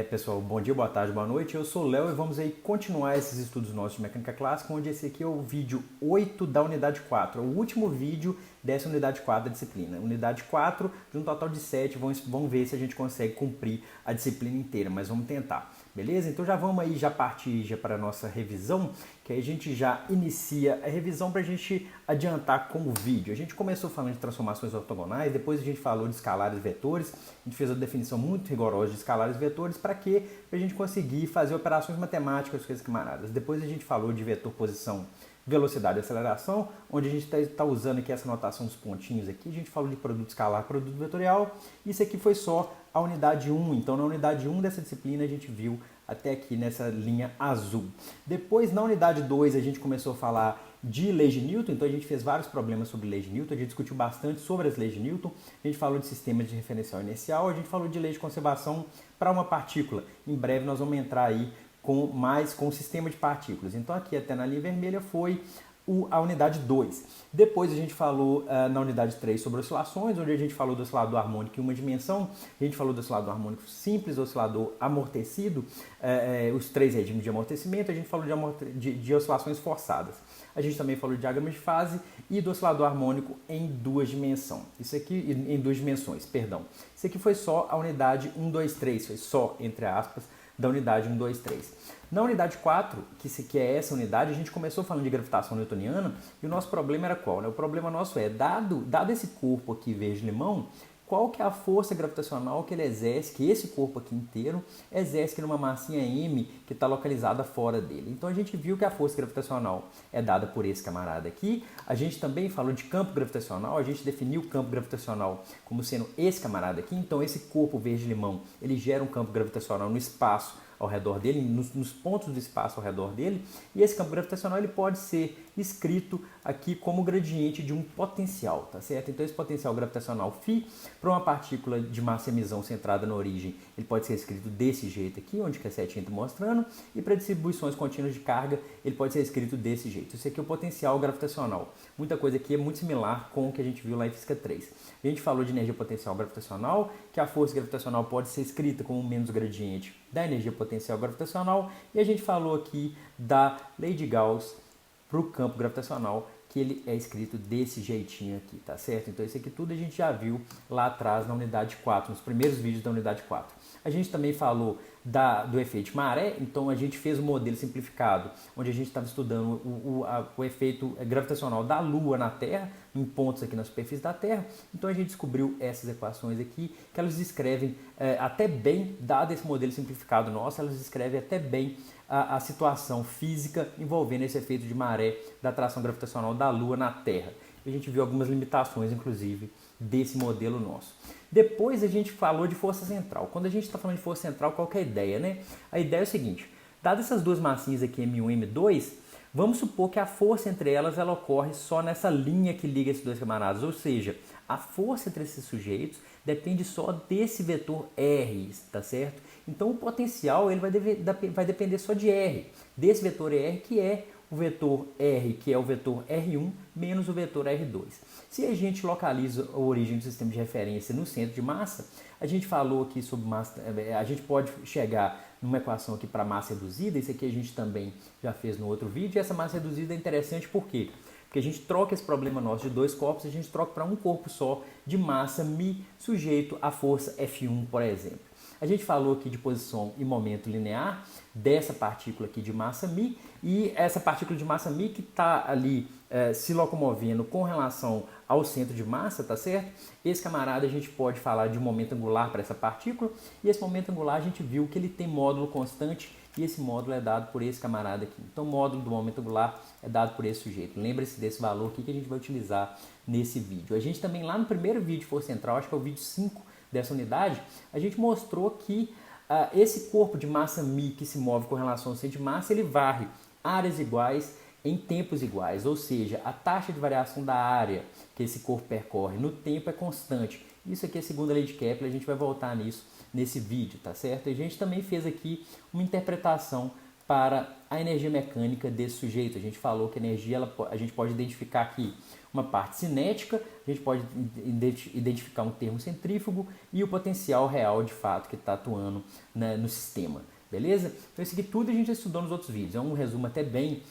Pessoal, bom dia, boa tarde, boa noite. Eu sou o Léo e vamos aí continuar esses estudos nossos de mecânica clássica, onde esse aqui é o vídeo 8 da unidade 4, é o último vídeo dessa unidade 4 da disciplina. Unidade 4, de um total de 7, vamos ver se a gente consegue cumprir a disciplina inteira, mas vamos tentar. Beleza? Então já vamos aí já partir já para a nossa revisão, que aí a gente já inicia a revisão para a gente adiantar com o vídeo. A gente começou falando de transformações ortogonais, depois a gente falou de escalares e vetores, a gente fez uma definição muito rigorosa de escalares e vetores, para quê? Para a gente conseguir fazer operações matemáticas com esses camaradas. Depois a gente falou de vetor posição, velocidade e aceleração, onde a gente está usando aqui essa notação dos pontinhos aqui. A gente falou de produto escalar, produto vetorial. Isso aqui foi só a unidade 1. Então, na unidade 1 dessa disciplina, a gente viu até aqui nessa linha azul. Depois, na unidade 2, a gente começou a falar de leis de Newton. Então, a gente fez vários problemas sobre leis de Newton. A gente discutiu bastante sobre as leis de Newton. A gente falou de sistemas de referencial inercial. A gente falou de lei de conservação para uma partícula. Em breve, nós vamos entrar aí com o sistema de partículas. Então aqui até na linha vermelha foi a unidade 2. Depois a gente falou na unidade 3 sobre oscilações, onde a gente falou do oscilador harmônico em uma dimensão, a gente falou do oscilador harmônico simples, oscilador amortecido, os três regimes de amortecimento, a gente falou de oscilações forçadas. A gente também falou de diagrama de fase e do oscilador harmônico em duas dimensões. Isso aqui, em duas dimensões, perdão. Isso aqui foi só a unidade 1, 2, 3, foi só, entre aspas, da unidade 1, 2, 3. Na unidade 4, que é essa unidade, a gente começou falando de gravitação newtoniana e o nosso problema era qual? Né? O problema nosso é, dado esse corpo aqui verde-limão, qual que é a força gravitacional que ele exerce, que esse corpo aqui inteiro exerce numa massinha M que está localizada fora dele. Então a gente viu que a força gravitacional é dada por esse camarada aqui. A gente também falou de campo gravitacional, a gente definiu o campo gravitacional como sendo esse camarada aqui. Então esse corpo verde-limão, ele gera um campo gravitacional no espaço ao redor dele, nos pontos do espaço ao redor dele, e esse campo gravitacional ele pode ser escrito aqui como gradiente de um potencial, tá certo? Então esse potencial gravitacional φ para uma partícula de massa e emisão centrada na origem, ele pode ser escrito desse jeito aqui, onde que a setinha está mostrando, e para distribuições contínuas de carga, ele pode ser escrito desse jeito. Esse aqui é o potencial gravitacional. Muita coisa aqui é muito similar com o que a gente viu lá em Física 3. A gente falou de energia potencial gravitacional, que a força gravitacional pode ser escrita como menos gradiente da energia potencial gravitacional, e a gente falou aqui da lei de Gauss para o campo gravitacional, que ele é escrito desse jeitinho aqui, tá certo? Então isso aqui tudo a gente já viu lá atrás na unidade 4, nos primeiros vídeos da unidade 4. A gente também falou do efeito de maré, então a gente fez um modelo simplificado, onde a gente estava estudando o efeito gravitacional da Lua na Terra, em pontos aqui na superfície da Terra. Então a gente descobriu essas equações aqui, que elas descrevem até bem, dado esse modelo simplificado nosso, elas descrevem até bem a situação física envolvendo esse efeito de maré da atração gravitacional da Lua na Terra. A gente viu algumas limitações, inclusive, desse modelo nosso. Depois a gente falou de força central. Quando a gente está falando de força central, qual que é a ideia, né? A ideia é o seguinte, dadas essas duas massinhas aqui, M1 e M2, vamos supor que a força entre elas ela ocorre só nessa linha que liga esses dois camaradas, ou seja, a força entre esses sujeitos depende só desse vetor R, tá certo? Então o potencial ele vai depender só de R, desse vetor R que é o vetor R, que é o vetor R1, menos o vetor R2. Se a gente localiza a origem do sistema de referência no centro de massa, a gente falou aqui sobre massa, a gente pode chegar numa equação aqui para massa reduzida, isso aqui a gente também já fez no outro vídeo, e essa massa reduzida é interessante por quê? Porque a gente troca esse problema nosso de dois corpos, a gente troca para um corpo só de massa μ sujeito à força F1, por exemplo. A gente falou aqui de posição e momento linear dessa partícula aqui de massa μ, e essa partícula de massa μ que está ali se locomovendo com relação ao centro de massa, tá certo? Esse camarada a gente pode falar de momento angular para essa partícula, e esse momento angular a gente viu que ele tem módulo constante, e esse módulo é dado por esse camarada aqui. Então o módulo do momento angular é dado por esse sujeito. Lembre-se desse valor aqui que a gente vai utilizar nesse vídeo. A gente também lá no primeiro vídeo de força central, acho que é o vídeo 5 dessa unidade, a gente mostrou que esse corpo de massa μ que se move com relação ao centro de massa, ele varre áreas iguais em tempos iguais, ou seja, a taxa de variação da área que esse corpo percorre no tempo é constante. Isso aqui é a segunda lei de Kepler, a gente vai voltar nisso nesse vídeo, tá certo? E a gente também fez aqui uma interpretação para a energia mecânica desse sujeito. A gente falou que a energia, a gente pode identificar aqui uma parte cinética, a gente pode identificar um termo centrífugo e o potencial real de fato que está atuando, né, no sistema. Beleza? Então isso aqui tudo a gente estudou nos outros vídeos. É um resumo até bem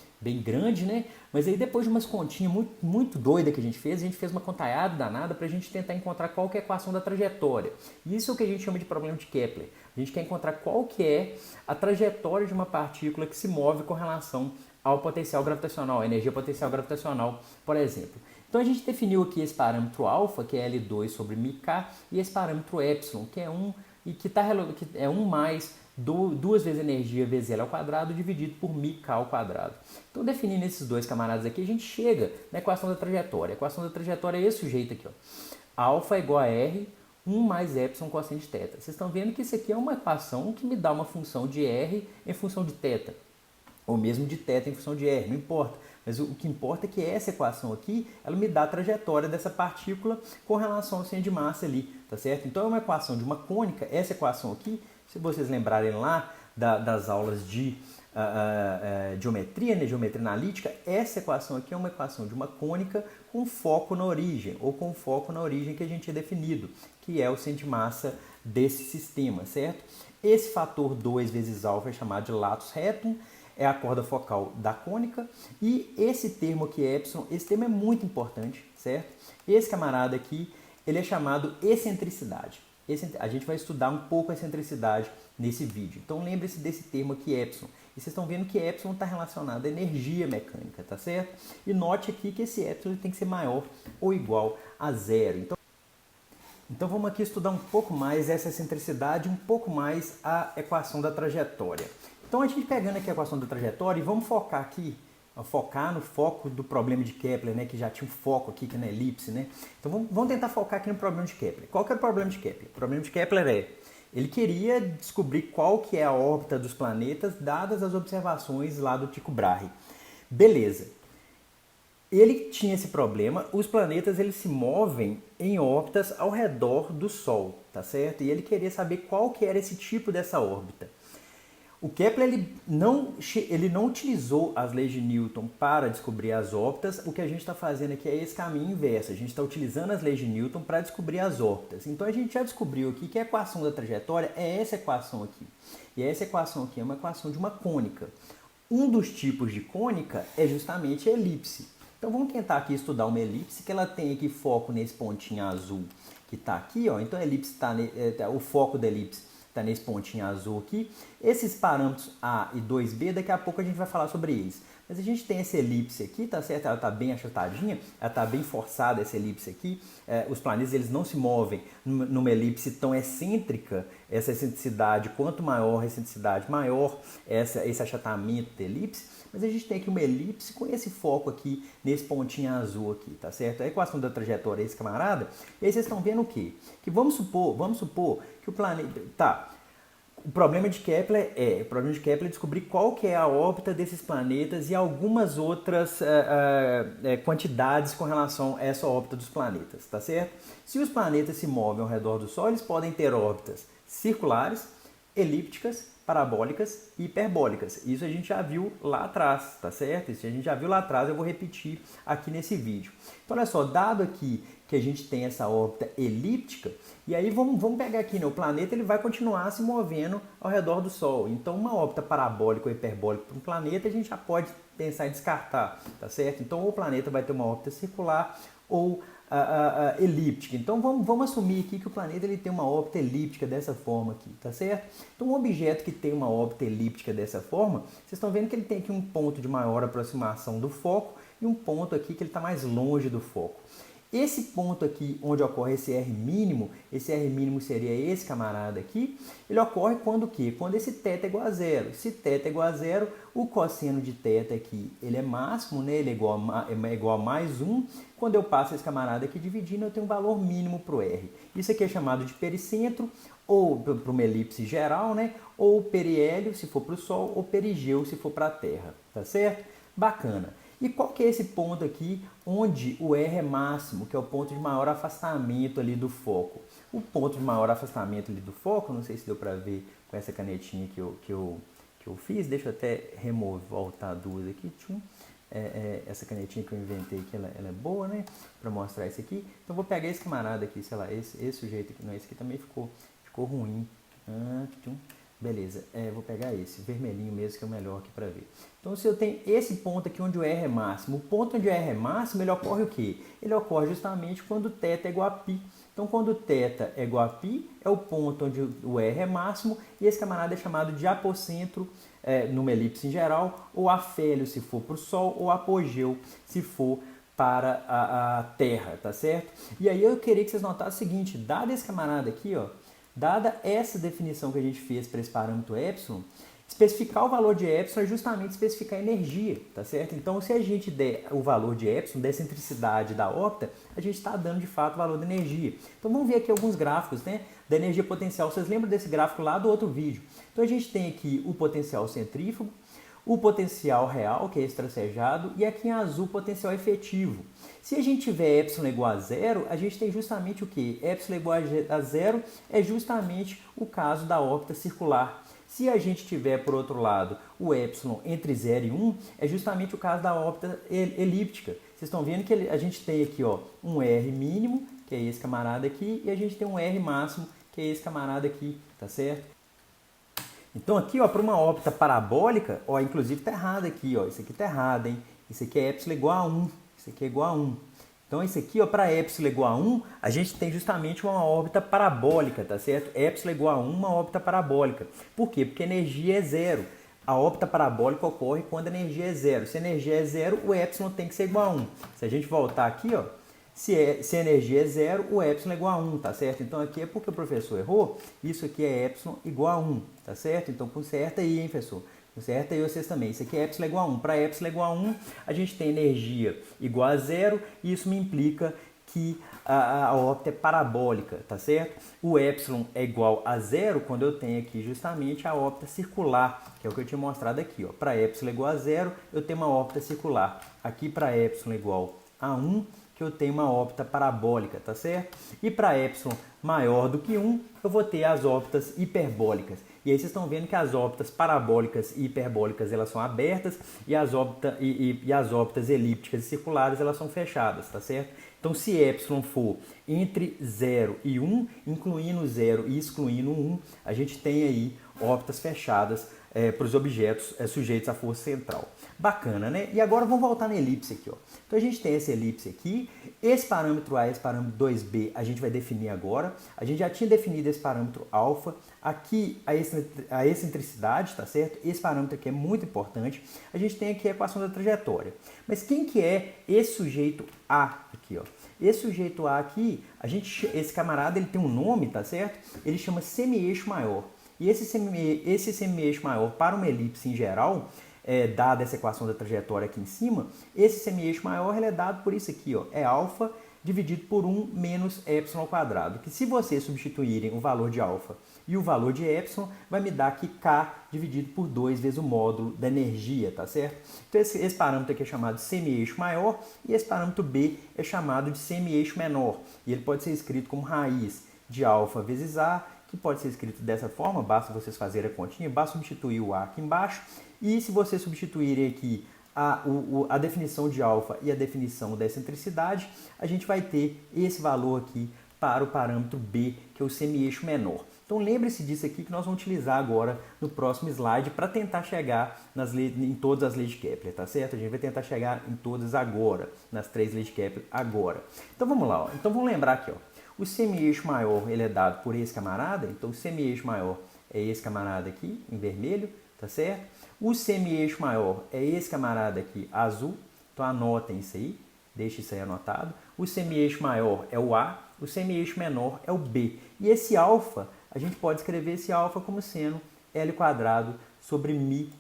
grande, né? Mas aí depois de umas continhas muito doidas que a gente fez uma contaiada danada para a gente tentar encontrar qual que é a equação da trajetória. Isso é o que a gente chama de problema de Kepler. A gente quer encontrar qual que é a trajetória de uma partícula que se move com relação ao potencial gravitacional, a energia potencial gravitacional, por exemplo. Então a gente definiu aqui esse parâmetro alfa, que é L2 sobre μk, e esse parâmetro epsilon, que é 1 e que é 1 mais 2 vezes energia vezes L ao quadrado dividido por μk ao quadrado. Então, definindo esses dois camaradas aqui, a gente chega na equação da trajetória. A equação da trajetória é esse sujeito aqui, ó. Alfa é igual a R, 1 mais epsilon cosseno de θ. Vocês estão vendo que isso aqui é uma equação que me dá uma função de R em função de θ, ou mesmo de θ em função de R, não importa. Mas o que importa é que essa equação aqui, ela me dá a trajetória dessa partícula com relação ao centro de massa ali, tá certo? Então, é uma equação de uma cônica. Essa equação aqui, se vocês lembrarem lá das aulas de geometria, né, geometria analítica, essa equação aqui é uma equação de uma cônica com foco na origem, ou com foco na origem que a gente tinha definido, que é o centro de massa desse sistema, certo? Esse fator 2 vezes alfa é chamado de latus retum, é a corda focal da cônica, e esse termo aqui, epsilon, esse termo é muito importante, certo? Esse camarada aqui, ele é chamado excentricidade. A gente vai estudar um pouco a excentricidade nesse vídeo. Então lembre-se desse termo aqui, epsilon. E vocês estão vendo que epsilon está relacionado à energia mecânica, tá certo? E note aqui que esse epsilon tem que ser maior ou igual a zero. Então vamos aqui estudar um pouco mais essa excentricidade, um pouco mais a equação da trajetória. Então a gente pegando aqui a equação da trajetória e vamos focar aqui, focar no foco do problema de Kepler, né, que já tinha um foco aqui, que é na elipse, né? Então vamos tentar focar aqui no problema de Kepler. Qual que é o problema de Kepler? O problema de Kepler ele queria descobrir qual que é a órbita dos planetas, dadas as observações lá do Tycho Brahe. Beleza. Ele tinha esse problema, os planetas eles se movem em órbitas ao redor do Sol, tá certo? E ele queria saber qual que era esse tipo dessa órbita. O Kepler ele não utilizou as leis de Newton para descobrir as órbitas. O que a gente está fazendo aqui é esse caminho inverso. A gente está utilizando as leis de Newton para descobrir as órbitas. Então a gente já descobriu aqui que a equação da trajetória é essa equação aqui. E essa equação aqui é uma equação de uma cônica. Um dos tipos de cônica é justamente a elipse. Então vamos tentar aqui estudar uma elipse que ela tem aqui foco nesse pontinho azul que está aqui, ó. Então a elipse o foco da elipse está nesse pontinho azul aqui. Esses parâmetros A e 2B, daqui a pouco a gente vai falar sobre eles. Mas a gente tem essa elipse aqui, tá certo? Ela está bem achatadinha, ela está bem forçada, essa elipse aqui. Os planetas eles não se movem numa elipse tão excêntrica. Essa excentricidade, quanto maior a excentricidade, maior esse achatamento da elipse. Mas a gente tem aqui uma elipse com esse foco aqui, nesse pontinho azul aqui, tá certo? A equação da trajetória é esse camarada. E aí vocês estão vendo o quê? Que vamos supor que o planeta... Tá, o problema de Kepler é descobrir qual que é a órbita desses planetas e algumas outras quantidades com relação a essa órbita dos planetas, tá certo? Se os planetas se movem ao redor do Sol, eles podem ter órbitas circulares, elípticas, parabólicas e hiperbólicas. Isso a gente já viu lá atrás, tá certo? Isso a gente já viu lá atrás, eu vou repetir aqui nesse vídeo. Então, olha só, dado aqui que a gente tem essa órbita elíptica, e aí vamos pegar aqui, né? O planeta ele vai continuar se movendo ao redor do Sol. Então, uma órbita parabólica ou hiperbólica para um planeta, a gente já pode pensar em descartar, tá certo? Então, ou o planeta vai ter uma órbita circular ou elíptica. Então vamos assumir aqui que o planeta ele tem uma órbita elíptica dessa forma aqui, tá certo? Então um objeto que tem uma órbita elíptica dessa forma, vocês estão vendo que ele tem aqui um ponto de maior aproximação do foco e um ponto aqui que ele está mais longe do foco. Esse ponto aqui, onde ocorre esse R mínimo seria esse camarada aqui, ele ocorre quando o quê? Quando esse θ é igual a zero. Se θ é igual a zero, o cosseno de θ aqui, ele é máximo, né? Ele é igual a mais 1. Quando eu passo esse camarada aqui dividindo, eu tenho um valor mínimo para o R. Isso aqui é chamado de pericentro, ou para uma elipse geral, né? Ou periélio, se for para o Sol, ou perigeu, se for para a Terra, tá certo? Bacana. E qual que é esse ponto aqui onde o R é máximo, que é o ponto de maior afastamento ali do foco? O ponto de maior afastamento ali do foco, não sei se deu para ver com essa canetinha que eu eu fiz. Deixa eu até voltar duas aqui. Tchum. Essa canetinha que eu inventei aqui, ela é boa, né? Para mostrar isso aqui. Então, eu vou pegar esse camarada aqui, sei lá, esse sujeito aqui. Não, esse aqui também ficou ruim. Tchum. Beleza, vou pegar esse, vermelhinho mesmo, que é o melhor aqui para ver. Então, se eu tenho esse ponto aqui onde o R é máximo, o ponto onde o R é máximo, ele ocorre o quê? Ele ocorre justamente quando θ é igual a π. Então, quando θ é igual a π, é o ponto onde o R é máximo, e esse camarada é chamado de apocentro, numa elipse em geral, ou afélio se for para o Sol, ou apogeu se for para a Terra, tá certo? E aí eu queria que vocês notassem o seguinte, dado esse camarada aqui, ó, dada essa definição que a gente fez para esse parâmetro epsilon, especificar o valor de epsilon é justamente especificar a energia, tá certo? Então, se a gente der o valor de epsilon, da excentricidade da órbita, a gente está dando de fato o valor da energia. Então, vamos ver aqui alguns gráficos, né, da energia potencial. Vocês lembram desse gráfico lá do outro vídeo? Então, a gente tem aqui o potencial centrífugo, o potencial real, que é esse tracejado, e aqui em azul o potencial efetivo. Se a gente tiver epsilon igual a zero, a gente tem justamente o que? Epsilon igual a zero é justamente o caso da órbita circular. Se a gente tiver, por outro lado, o epsilon entre 0 e 1, é justamente o caso da órbita elíptica. Vocês estão vendo que a gente tem aqui, ó, um R mínimo, que é esse camarada aqui, e a gente tem um R máximo, que é esse camarada aqui, tá certo? Então aqui, ó, para uma órbita parabólica, ó, inclusive está errado aqui, ó, isso aqui está errado, hein? Isso aqui é epsilon igual a 1, isso aqui é igual a 1. Então isso aqui, ó, para epsilon igual a 1, a gente tem justamente uma órbita parabólica, tá certo? Epsilon igual a 1, uma órbita parabólica. Por quê? Porque a energia é zero. A órbita parabólica ocorre quando a energia é zero. Se a energia é zero, o epsilon tem que ser igual a 1. Se a gente voltar aqui, ó, se a energia é zero, o epsilon é igual a 1, tá certo? Então aqui é porque o professor errou, isso aqui é epsilon igual a 1, tá certo? Então conserta aí, hein, professor? Conserta aí vocês também. Isso aqui é epsilon igual a 1. Para epsilon igual a 1, a gente tem energia igual a zero, e isso me implica que a órbita é parabólica, tá certo? O epsilon é igual a zero quando eu tenho aqui justamente a órbita circular, que é o que eu tinha mostrado aqui, ó. Para epsilon igual a zero, eu tenho uma órbita circular. Aqui para epsilon igual a 1, que eu tenho uma órbita parabólica, tá certo? E para epsilon maior do que 1, eu vou ter as órbitas hiperbólicas. E aí vocês estão vendo que as órbitas parabólicas e hiperbólicas elas são abertas e as órbitas elípticas e circulares elas são fechadas, tá certo? Então se epsilon for entre 0 e 1, incluindo 0 e excluindo 1, a gente tem aí órbitas fechadas para os objetos sujeitos à força central. Bacana, né? E agora vamos voltar na elipse aqui, ó. Então a gente tem essa elipse aqui, esse parâmetro A, esse parâmetro 2B, a gente vai definir agora. A gente já tinha definido esse parâmetro alfa, aqui a excentricidade, tá certo? Esse parâmetro aqui é muito importante. A gente tem aqui a equação da trajetória. Mas quem que é esse sujeito A aqui, ó? Esse sujeito A aqui, esse camarada, ele tem um nome, tá certo? Ele chama semi-eixo maior. E esse semi-eixo maior para uma elipse em geral, dada essa equação da trajetória aqui em cima, esse semi-eixo maior ele é dado por isso aqui, ó, é alfa dividido por 1 menos epsilon ao quadrado, que se vocês substituírem o valor de alfa e o valor de epsilon, vai me dar aqui K dividido por 2 vezes o módulo da energia, tá certo? Então esse parâmetro aqui é chamado de semi-eixo maior e esse parâmetro B é chamado de semi-eixo menor, e ele pode ser escrito como raiz de alfa vezes A, que pode ser escrito dessa forma, basta vocês fazerem a continha, basta substituir o A aqui embaixo, e se vocês substituírem aqui a definição de alfa e a definição da excentricidade, a gente vai ter esse valor aqui para o parâmetro B, que é o semi-eixo menor. Então lembre-se disso aqui que nós vamos utilizar agora no próximo slide para tentar chegar em todas as leis de Kepler, tá certo? A gente vai tentar chegar em todas agora, nas 3 leis de Kepler agora. Então vamos lá, ó. Então vamos lembrar aqui, ó. O semi-eixo maior ele é dado por esse camarada, então o semi-eixo maior é esse camarada aqui, em vermelho, tá certo? O semi-eixo maior é esse camarada aqui, azul, então anotem isso aí, deixe isso aí anotado. O semi-eixo maior é o A, o semi-eixo menor é o B. E esse alfa, a gente pode escrever esse alfa como sendo L quadrado sobre μk.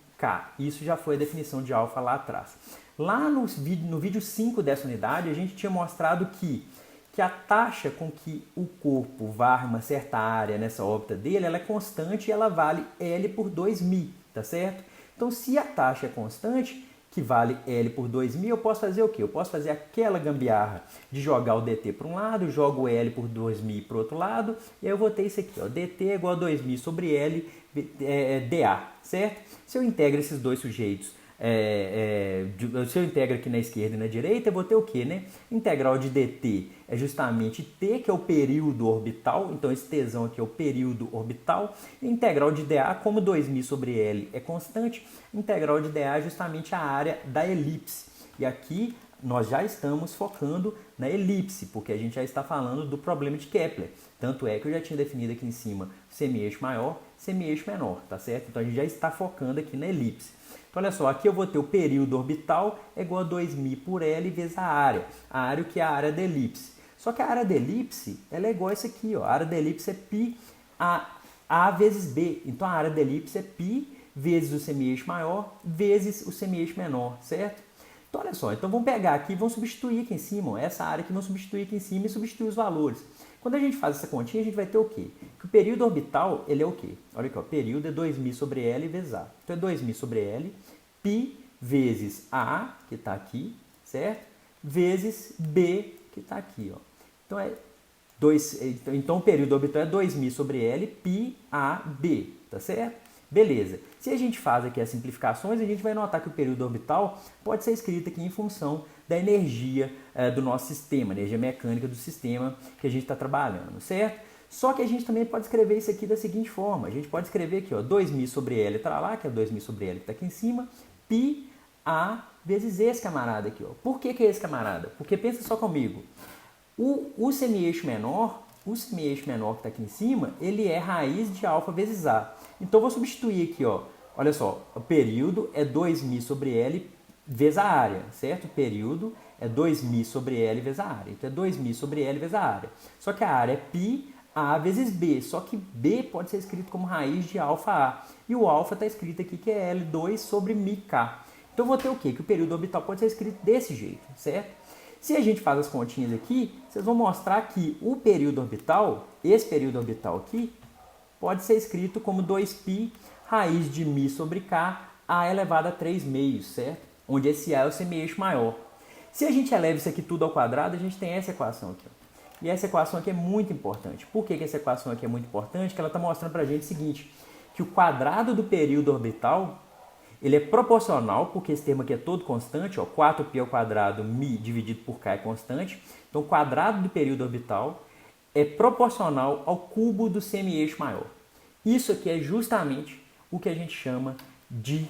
Isso já foi a definição de alfa lá atrás. Lá no vídeo 5 dessa unidade, a gente tinha mostrado que a taxa com que o corpo varre uma certa área nessa órbita dele, ela é constante e ela vale L por 2μ, tá certo? Então, se a taxa é constante, que vale L por 2000, eu posso fazer o quê? Eu posso fazer aquela gambiarra de jogar o dt para um lado, jogo L por 2000 para o outro lado, e aí eu vou ter isso aqui, ó, dt é igual a 2000 sobre L dA, certo? Se eu integro esses dois sujeitos, se eu integro aqui na esquerda e na direita, eu vou ter o quê, né? Integral de dt é justamente t, que é o período orbital, então esse tzão aqui é o período orbital. E integral de dA, como 2000 sobre L é constante, integral de dA é justamente a área da elipse. E aqui nós já estamos focando na elipse, porque a gente já está falando do problema de Kepler. Tanto é que eu já tinha definido aqui em cima semi-eixo maior, semi-eixo menor, tá certo? Então a gente já está focando aqui na elipse. Então olha só, aqui eu vou ter o período orbital é igual a 2000 por L vezes a área que é a área da elipse. Só que a área da elipse, ela é igual a isso aqui, ó. A área da elipse é π a vezes b. Então a área da elipse é π vezes o semi-eixo maior vezes o semi-eixo menor, certo? Então olha só, então vamos pegar aqui e vamos substituir aqui em cima, ó, essa área aqui, vamos substituir aqui em cima e substituir os valores. Quando a gente faz essa continha, a gente vai ter o quê? Que o período orbital, ele é o quê? Olha aqui, ó, período é 2000 sobre L vezes A. Então é 2000 sobre L, π vezes A, que está aqui, certo? Vezes B, que está aqui, ó. Então o período orbital é 2000 sobre L, π A, B, tá certo? Beleza. Se a gente faz aqui as simplificações, a gente vai notar que o período orbital pode ser escrito aqui em função da energia do nosso sistema, energia mecânica do sistema que a gente está trabalhando, certo? Só que a gente também pode escrever isso aqui da seguinte forma. A gente pode escrever aqui, ó, 2000 sobre L está lá, que é 2000 sobre L que está aqui em cima, π A vezes esse camarada aqui, ó. Por que é esse camarada? Porque pensa só comigo. O semi-eixo menor que está aqui em cima, ele é raiz de alfa vezes A. Então, eu vou substituir aqui, ó. Olha só, o período é 2000 sobre L vezes a área, certo? O período é 2000 sobre L vezes a área. Então, é 2000 sobre L vezes a área. Só que a área é π A vezes B. Só que B pode ser escrito como raiz de alfa A. E o alfa está escrito aqui que é L2 sobre μk. Então, eu vou ter o quê? Que o período orbital pode ser escrito desse jeito, certo? Se a gente faz as continhas aqui, vocês vão mostrar que o período orbital, esse período orbital aqui, pode ser escrito como 2π raiz de μ sobre k, A elevado a 3 meios, certo? Onde esse A é o semi-eixo maior. Se a gente eleva isso aqui tudo ao quadrado, a gente tem essa equação aqui, ó. E essa equação aqui é muito importante. Por que essa equação aqui é muito importante? Porque ela está mostrando para a gente o seguinte, que o quadrado do período orbital, ele é proporcional, porque esse termo aqui é todo constante, ó, 4π ao quadrado, μ dividido por k é constante. Então, o quadrado do período orbital é proporcional ao cubo do semi-eixo maior. Isso aqui é justamente o que a gente chama de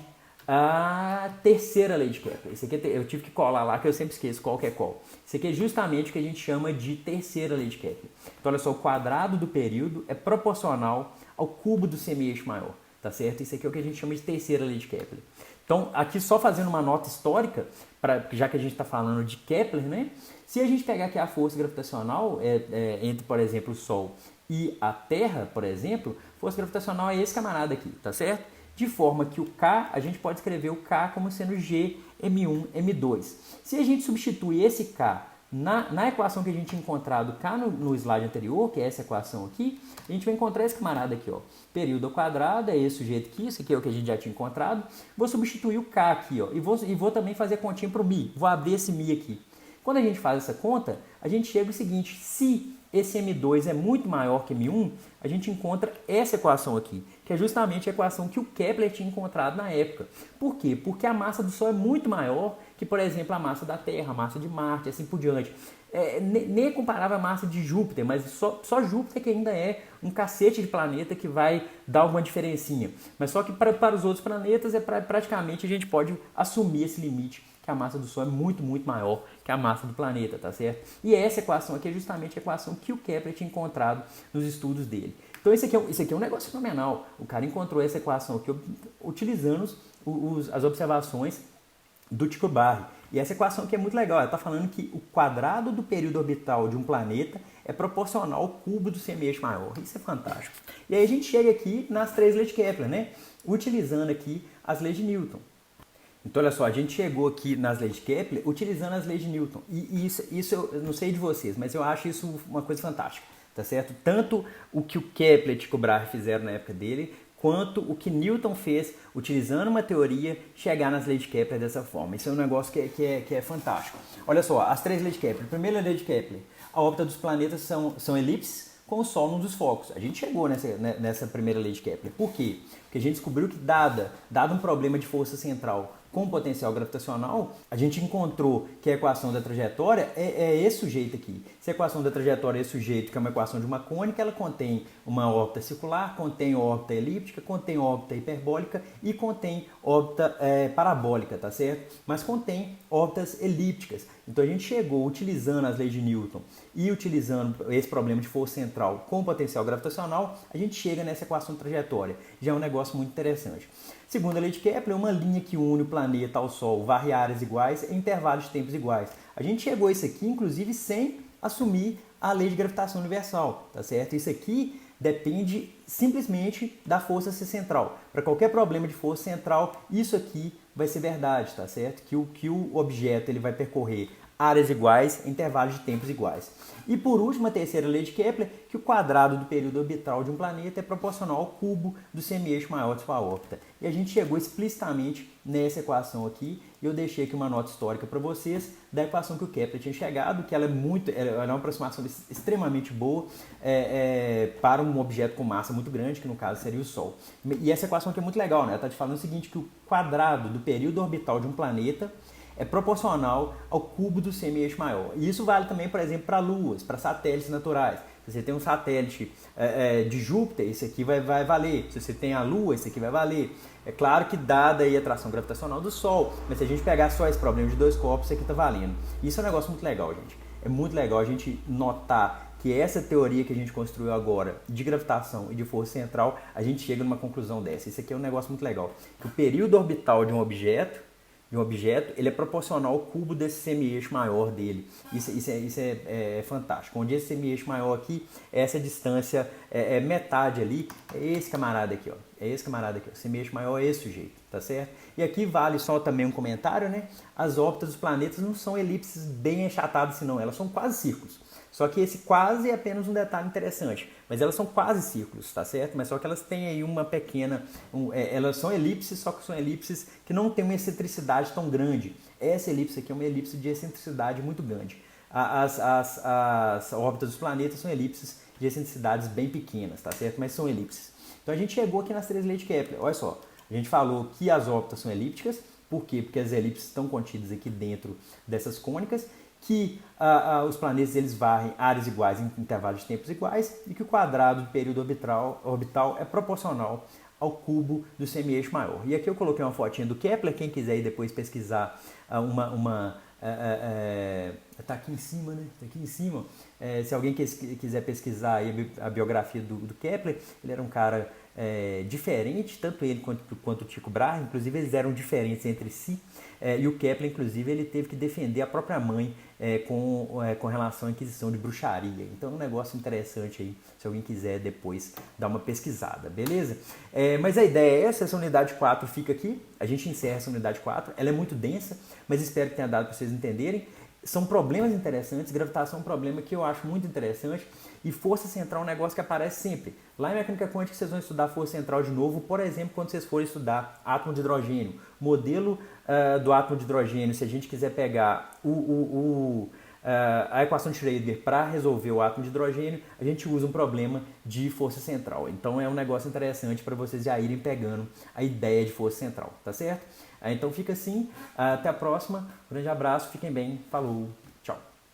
a terceira lei de Kepler. Isso aqui eu tive que colar lá, que eu sempre esqueço qual que é qual. Isso aqui é justamente o que a gente chama de terceira lei de Kepler. Então, olha só, o quadrado do período é proporcional ao cubo do semi-eixo maior. Tá certo? Isso aqui é o que a gente chama de terceira lei de Kepler. Então, aqui só fazendo uma nota histórica, já que a gente está falando de Kepler, né? Se a gente pegar aqui a força gravitacional entre, por exemplo, o Sol e a Terra, por exemplo, força gravitacional é esse camarada aqui, tá certo? De forma que o K, a gente pode escrever o K como sendo G, M1, M2. Se a gente substitui esse K na equação que a gente tinha encontrado cá no slide anterior, que é essa equação aqui, a gente vai encontrar esse camarada aqui, ó. Período ao quadrado é esse sujeito aqui, isso aqui é o que a gente já tinha encontrado. Vou substituir o K aqui, ó, e vou também fazer a continha para o μ. Vou abrir esse μ aqui. Quando a gente faz essa conta, a gente chega ao seguinte, se esse M2 é muito maior que M1, a gente encontra essa equação aqui, que é justamente a equação que o Kepler tinha encontrado na época. Por quê? Porque a massa do Sol é muito maior que, por exemplo, a massa da Terra, a massa de Marte, assim por diante. Nem comparava a massa de Júpiter, mas só Júpiter que ainda é um cacete de planeta que vai dar alguma diferencinha. Mas só que para os outros planetas, praticamente a gente pode assumir esse limite, que a massa do Sol é muito, muito maior que a massa do planeta, tá certo? E essa equação aqui é justamente a equação que o Kepler tinha encontrado nos estudos dele. Então isso aqui é um negócio fenomenal. O cara encontrou essa equação aqui utilizando as observações do Tycho Brahe. E essa equação aqui é muito legal. Ela está falando que o quadrado do período orbital de um planeta é proporcional ao cubo do semi-eixo maior. Isso é fantástico. E aí a gente chega aqui nas três leis de Kepler, né? Utilizando aqui as leis de Newton. Então, olha só, a gente chegou aqui nas leis de Kepler utilizando as leis de Newton. E isso eu não sei de vocês, mas eu acho isso uma coisa fantástica, tá certo? Tanto o que o Kepler e Tycho Brahe fizeram na época dele, quanto o que Newton fez, utilizando uma teoria, chegar nas leis de Kepler dessa forma. Isso é um negócio que é fantástico. Olha só, as 3 leis de Kepler. Primeira lei de Kepler, a órbita dos planetas são elipses com o Sol num dos focos. A gente chegou nessa primeira lei de Kepler. Por quê? Porque a gente descobriu que, dado um problema de força central com potencial gravitacional, a gente encontrou que a equação da trajetória é esse sujeito aqui. Se a equação da trajetória é esse sujeito, que é uma equação de uma cônica, ela contém uma órbita circular, contém órbita elíptica, contém órbita hiperbólica e contém órbita parabólica, tá certo? Mas contém órbitas elípticas. Então a gente chegou, utilizando as leis de Newton e utilizando esse problema de força central com potencial gravitacional, a gente chega nessa equação de trajetória. Já é um negócio muito interessante. Segunda lei de Kepler, uma linha que une o planeta ao Sol, varre áreas iguais em intervalos de tempos iguais. A gente chegou a isso aqui, inclusive, sem assumir a lei de gravitação universal, tá certo? Isso aqui depende simplesmente da força central. Para qualquer problema de força central, isso aqui vai ser verdade, tá certo? Que o objeto ele vai percorrer áreas iguais em intervalos de tempos iguais. E por último, a terceira lei de Kepler, que o quadrado do período orbital de um planeta é proporcional ao cubo do semi-eixo maior de sua órbita. E a gente chegou explicitamente nessa equação aqui, e eu deixei aqui uma nota histórica para vocês da equação que o Kepler tinha chegado, que ela é uma aproximação extremamente boa para um objeto com massa muito grande, que no caso seria o Sol. E essa equação aqui é muito legal, né? Ela está te falando o seguinte, que o quadrado do período orbital de um planeta é proporcional ao cubo do semi-eixo maior. E isso vale também, por exemplo, para luas, para satélites naturais. Se você tem um satélite de Júpiter, esse aqui vai valer. Se você tem a Lua, esse aqui vai valer. É claro que dada aí a atração gravitacional do Sol, mas se a gente pegar só esse problema de 2 corpos, isso aqui está valendo. Isso é um negócio muito legal, gente. É muito legal a gente notar que essa teoria que a gente construiu agora de gravitação e de força central, a gente chega numa conclusão dessa. Isso aqui é um negócio muito legal. Que o período orbital de um objeto, ele é proporcional ao cubo desse semi-eixo maior dele. Isso é fantástico. Onde esse semi-eixo maior aqui, essa distância é metade ali, é esse camarada aqui, ó. É esse camarada aqui, ó. O semi-eixo maior é esse sujeito, tá certo? E aqui vale só também um comentário, né? As órbitas dos planetas não são elipses bem achatadas, senão elas são quase círculos. Só que esse quase é apenas um detalhe interessante. Mas elas são quase círculos, tá certo? Mas só que elas têm aí uma pequena... elas são elipses, só que são elipses que não têm uma excentricidade tão grande. Essa elipse aqui é uma elipse de excentricidade muito grande. As órbitas dos planetas são elipses de excentricidades bem pequenas, tá certo? Mas são elipses. Então a gente chegou aqui nas 3 leis de Kepler. Olha só, a gente falou que as órbitas são elípticas. Por quê? Porque as elipses estão contidas aqui dentro dessas cônicas, que os planetas eles varrem áreas iguais em intervalos de tempos iguais e que o quadrado do período orbital é proporcional ao cubo do semi-eixo maior. E aqui eu coloquei uma fotinha do Kepler, quem quiser ir depois pesquisar tá aqui em cima, né? Tá aqui em cima. Se alguém quiser pesquisar aí a biografia do Kepler, ele era um cara diferente, tanto ele quanto o Tycho Brahe, inclusive eles eram diferentes entre si, e o Kepler, inclusive, ele teve que defender a própria mãe com relação à inquisição de bruxaria. Então é um negócio interessante aí, se alguém quiser depois dar uma pesquisada, beleza? Mas a ideia é essa unidade 4 fica aqui, a gente encerra essa unidade 4, ela é muito densa, mas espero que tenha dado para vocês entenderem. São problemas interessantes, gravitação é um problema que eu acho muito interessante, e força central é um negócio que aparece sempre. Lá em mecânica quântica vocês vão estudar força central de novo, por exemplo, quando vocês forem estudar átomo de hidrogênio. Modelo do átomo de hidrogênio, se a gente quiser pegar a equação de Schrödinger para resolver o átomo de hidrogênio, a gente usa um problema de força central. Então é um negócio interessante para vocês já irem pegando a ideia de força central, tá certo? Então fica assim, até a próxima, um grande abraço, fiquem bem, falou!